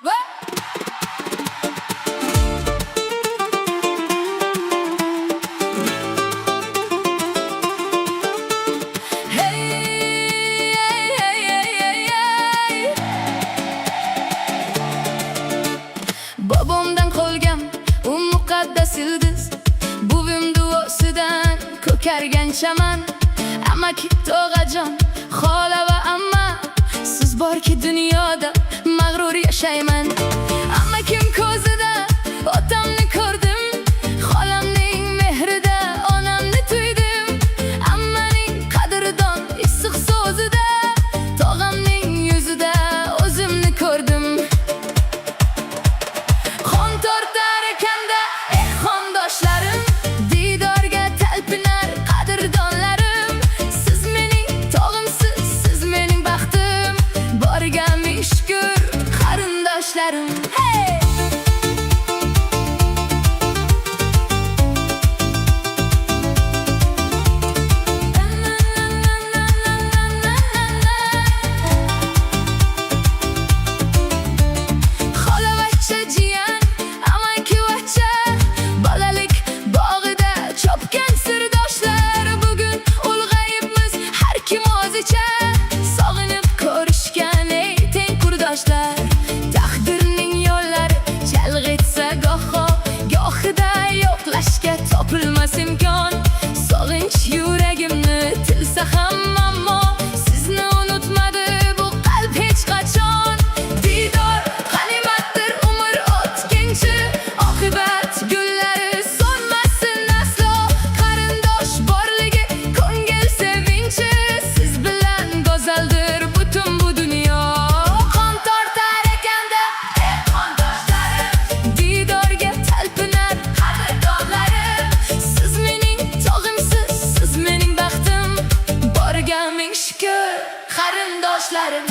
Babamdan qolgan u muqaddas ildiz, buvim duosidan ko'kargan chaman. Amaki tog'ajon, xola va amma, siz borki dunyoda mag'rur yashayman. Amakim ko'zida otamni ko'rdim, xolamning mehrida onamni tuydim. Ammaning qadrdon issiq so'zida, tog'amning yuzida o'zimni ko'rdim. Qon tortar ekanda qondoshlarim, didorga talpinar qadrdonlarim. Siz mening tog'imsiz, siz mening baxtim, borga ming shukr qarindoshlarim. Sog'inib ko'rishgan ey teng qurdoshlar, taqdirning yo'llari chalg'itsa goho, gohida yo'qlashga topilmas imkon. Sog'inch yuragimni tilsa ham, ammo sizni unutmadi bu qalb hech qachon. Didor g'animatdir umr o'tkinchi, oqibat gullari so'nmasin aslo. Qarindosh borligi ko'ngil sevinchi, siz bilan go'zaldir butun bu dunyo. Qon tortar ekanda qondoshlarim, didorga talpinar qadrdonlarim. Siz mening tog'imsiz, siz mening baxtim, borga ming shukr qarindoshlarim.